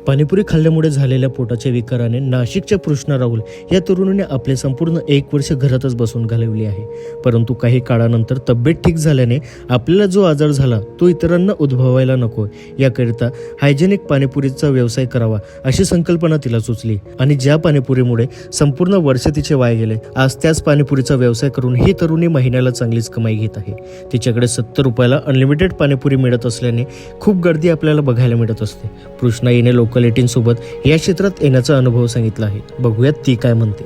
पाणीपुरी खाल्ल्यामुळे झालेल्या पोटाच्या विकाराने नाशिकच्या कृष्णा राहुल या तरुणीने आपले संपूर्ण 1 वर्ष घरातच बसून घालवले आहे. परंतु काही काळानंतर तब्येत ठीक झाल्याने आपल्याला जो आजार झाला तो इतरांना उद्भवायला नको, याकरिता हायजेनिक पाणीपुरीचा व्यवसाय करावा अशी संकल्पना तिला सुचली. आणि ज्या पाणीपुरीमुळे संपूर्ण वर्ष तिचे वाया गेले, आज त्याच पाणीपुरीचा व्यवसाय करून ही तरुणी महिन्याला चांगलीच कमाई घेत आहे. तिच्याकडे 70 रुपयाला अनलिमिटेड पाणीपुरी मिळत असल्याने खूप गर्दी आपल्याला बघायला मिळत असते. कृष्णा हिने लोकल 18 सोबत या क्षेत्रात येण्याचा अनुभव सांगितला आहे. बघूयात ती काय म्हणते.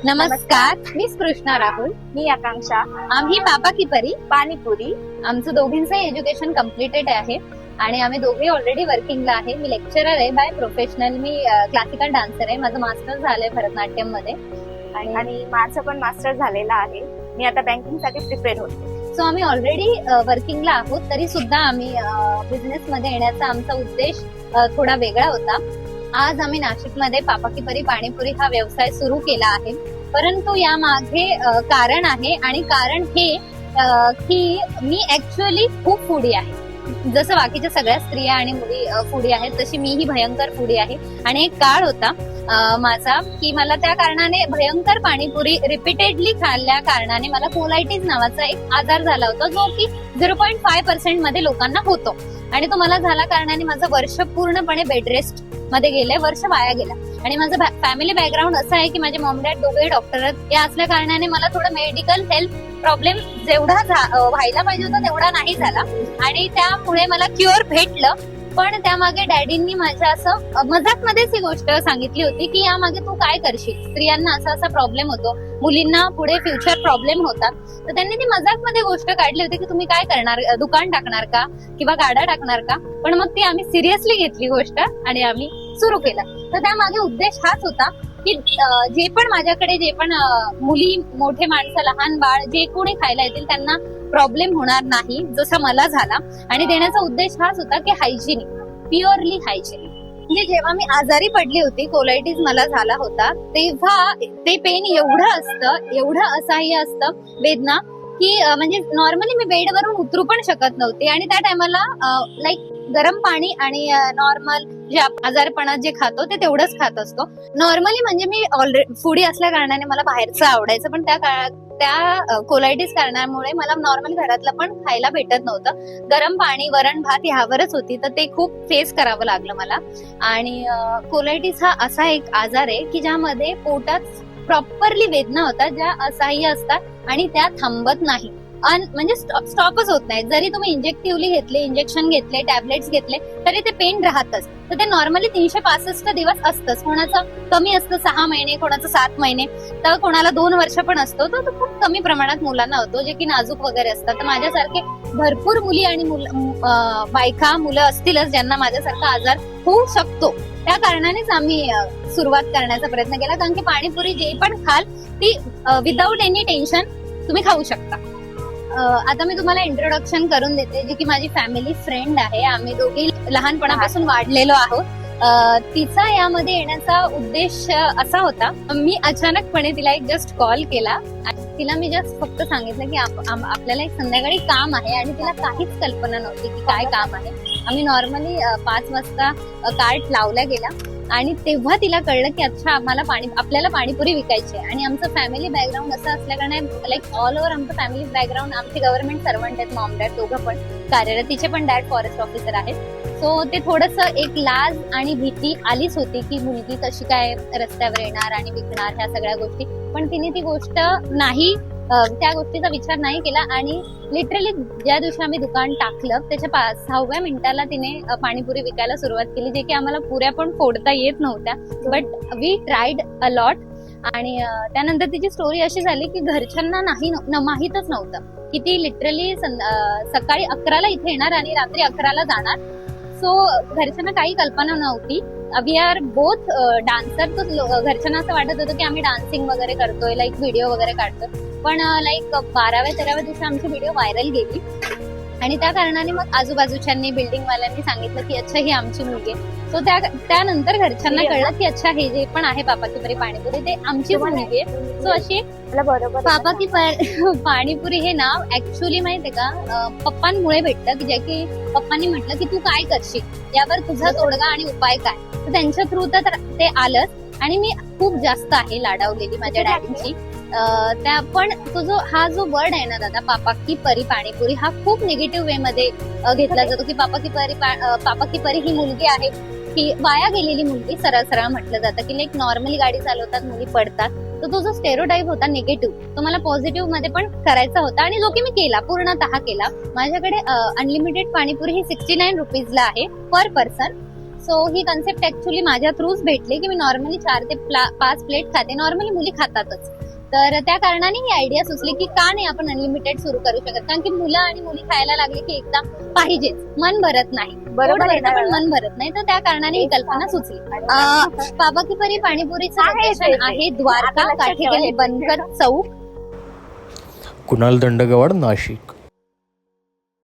नमस्कार, मी कृष्णा राहुल. मी आकांक्षा. आम्ही पापा की परी पाणीपुरी. आमचं दोघींचं एज्युकेशन कम्प्लिटेड आहे आणि आम्ही दोघे ऑलरेडी वर्किंगला आहे. मी लेक्चरर आहे by professional. Me classical dancer आहे. माझं मास्टर झालंय भरतनाट्यम मध्ये आणि माझं पण मास्टर झालेलं आहे. मी आता बँकिंग साठी प्रिपेअर होते. सो आम्ही ऑलरेडी वर्किंगला आहोत, तरी सुद्धा आम्ही बिझनेस मध्ये येण्याचा आमचा उद्देश थोडा वेगळा होता. आज आम्ही नाशिकमध्ये पापा की परी पाणीपुरी हा व्यवसाय सुरू केला आहे. परंतु या मागे कारण आहे, आणि कारण हे की मी ऍक्च्युअली खूप फूडी आहे. जसं बाकीच्या सगळ्या स्त्रिया आणि मुली फूडी आहेत, तशी मीही भयंकर फूडी आहे. आणि एक काळ होता माझा की मला त्या कारणाने भयंकर पाणीपुरी रिपीटेडली खाल्ल्या कारणाने मला कोलायटिस नावाचा एक आजार झाला होता, जो की 0.5% मध्ये लोकांना होतो. आणि तो मला झाला कारणाने माझं वर्ष पूर्णपणे बेड रेस्ट मध्ये गेलंय, वर्ष वाया गेला. आणि माझं फॅमिली बॅकग्राऊंड असं आहे की माझे मॉम डॅड दोघे डॉक्टर आहेत. या असल्या कारणाने मला थोडं मेडिकल हेल्थ प्रॉब्लेम जेवढा व्हायला पाहिजे होता तेवढा नाही झाला, आणि त्यामुळे मला क्युअर भेटलं. पण त्यामागे डॅडींनी माझ्या असं मजाकमध्येच ही गोष्ट सांगितली होती की यामागे तू काय करशील, स्त्रियांना असा असा प्रॉब्लेम होतो, मुलींना पुढे फ्युचर प्रॉब्लेम होतात. तर त्यांनी ती मजाकमध्ये गोष्ट काढली होती की तुम्ही काय करणार, दुकान टाकणार का किंवा गाडा टाकणार का. पण मग ती आम्ही सिरियसली घेतली गोष्ट आणि आम्ही सुरू केलं. तर त्यामागे उद्देश हाच होता की जे पण माझ्याकडे जे पण मुली, मोठे माणसं, लहान बाळ, जे कोणी खायला येतील त्यांना प्रॉब्लेम होणार नाही जसा मला झाला. आणि देण्याचा उद्देश हाच होता की हायजिनिक, प्युअरली हायजिनिक. म्हणजे जेव्हा मी आजारी पडली होती, कोलायटिस मला झाला होता, तेव्हा ते पेन एवढं असह्य असतं, वेदना, की म्हणजे नॉर्मली मी बेडवरून उतरू पण शकत नव्हते. आणि त्या टायमाला लाईक गरम पाणी आणि नॉर्मल जे आजारपणात जे खातो ते तेवढंच खात असतो नॉर्मली. म्हणजे मी ऑलरेडी फूडी असल्या कारणाने मला बाहेरचं आवडायचं, पण त्या कोलायटिस कारणामुळे मला नॉर्मल घरातलं पण खायला भेटत नव्हतं. गरम पाणी, वरण भात ह्यावरच होती, तर ते खूप फेस करावं लागलं मला. आणि कोलायटिस हा असा एक आजार आहे की ज्यामध्ये पोटात प्रॉपरली वेदना होतात, ज्या असह्य असतात आणि त्या थांबत नाही, म्हणजे स्टॉपच होत नाही. जरी तुम्ही इंजेक्टिव्हली घेतले, इंजेक्शन घेतले, टॅबलेट्स घेतले, तरी ते पेन राहतच. तर ते नॉर्मली 365 दिवस असतंच. कोणाचं कमी असतं 6 महिने, कोणाचं 7 महिने, तर कोणाला 2 वर्ष पण असतो. तो खूप कमी प्रमाणात मुलांना होतो, जे की नाजूक वगैरे असतात. तर माझ्यासारखे भरपूर मुली आणि बायका, मुलं असतीलच ज्यांना माझ्यासारखा आजार होऊ शकतो. त्या कारणानेच आम्ही सुरुवात करण्याचा प्रयत्न केला, कारण की पाणीपुरी जे पण खाल ती विदाऊट एनी टेन्शन तुम्ही खाऊ शकता. आता मी तुम्हाला इंट्रोडक्शन करून देते, जी की माझी फॅमिली फ्रेंड आहे. आम्ही दोघी लहानपणापासून वाढलेलो आहोत. तिचा यामध्ये येण्याचा उद्देश असा होता, मी अचानकपणे तिला एक जस्ट कॉल केला. तिला मी जस्ट फक्त सांगितलं की आपल्याला एक संध्याकाळी काम आहे, आणि तिला काहीच कल्पना नव्हती की काय काम आहे. आम्ही नॉर्मली 5 वाजता कार्ट लावला गेला, आणि तेव्हा तिला कळलं की अच्छा आपल्याला पाणीपुरी विकायची आहे. आणि आमचं फॅमिली बॅकग्राऊंड असं असल्याकारणे लाईक ऑल ओव्हर आमचं फॅमिली बॅकग्राऊंड, आमचे गव्हर्नमेंट सर्वंट आहेत, मॉम डॅड दोघं पण कार्यरत. तिचे पण डॅड फॉरेस्ट ऑफिसर आहेत. सो ते थोडंसं एक लाज आणि भीती आलीच होती की मुलगी कशी काय रस्त्यावर येणार आणि विकणार, ह्या सगळ्या गोष्टी. पण तिने ती गोष्ट नाही, त्या गोष्टीचा विचार नाही केला. आणि लिटरली ज्या दिवशी आम्ही दुकान टाकलं, त्याच्या 6व्या मिनिटाला तिने पाणीपुरी विकायला सुरुवात केली, जे की आम्हाला पुऱ्या पण फोडता येत नव्हत्या. But we tried a lot. आणि त्यानंतर तिची स्टोरी अशी झाली की घरच्यांना माहीतच नव्हतं की ती लिटरली सकाळी 11ला इथे येणार आणि रात्री 11ला जाणार. सो घरच्यांना काही कल्पना नव्हती. We are both dancer. तर घरच्यांना असं वाटत होतं की आम्ही डान्सिंग वगैरे करतोय, लाईक व्हिडिओ वगैरे काढतोय. पण लाईक 12व्या-13व्या दिवशी आमची व्हिडिओ व्हायरल गेली, आणि त्या कारणाने मग आजूबाजूच्यांनी बिल्डिंग वाल्यांनी सांगितलं की अच्छा ही आमची मुलगी आहे. सो त्यानंतर घरच्यांना कळलं की अच्छा हे जे पण आहे पापा की परी पाणीपुरी ते आमचीच मुलगी आहे. सो अशी मला बरोबर पापा की पाणीपुरी हे नाव ऍक्च्युअली माहितीये का पप्पांमुळे भेटलं, की जे की पप्पांनी म्हटलं की तू काय करशील यावर तुझा तोडगा आणि उपाय काय. तर त्यांच्या थ्रू तर ते आलंच आणि मी खूप जास्त आहे लाडावलेली माझ्या डॅडींची. त्या पण हा जो वर्ड आहे ना दादा पापा की परी पाणीपुरी हा खूप निगेटिव्ह वे मध्ये घेतला जातो की पापा की परी ही मुलगी आहे की वाया गेलेली मुलगी. सरळ सरळ म्हटलं जातं की लाईक नॉर्मली गाडी चालवतात मुली पडतात. तर तो जो स्टेरियोटाईप होता निगेटिव्ह तो मला पॉझिटिव्ह मध्ये पण करायचा होता आणि जो की मी केला, पूर्णतः केला. माझ्याकडे अनलिमिटेड पाणीपुरी ही 69 रुपीजला आहे पर पर्सन. सो ही कन्सेप्ट ऍक्च्युअली माझ्या थ्रूच भेटली की मी नॉर्मली 4 ते 5 प्लेट खाते. नॉर्मली मुली खातातच. तर त्या कारणाने ही आयडिया सुचली की का नाही आपण अनलिमिटेड सुरू करू शकत. कारण की मुलं आणि मुली खायला लागली की एकदा पाहिजेच, मन भरत नाही. बरोबर आहे ना. पण मन भरत नाही. तर त्या कारणाने ही कल्पना सुचली. पापा की परी पाणीपुरीचं आहे लोकेशन ते. आहे द्वारका आता लक्षात काठीगली ठेवायचं. बनकर चौक. कुणाल दंडगवाड, नाशिक.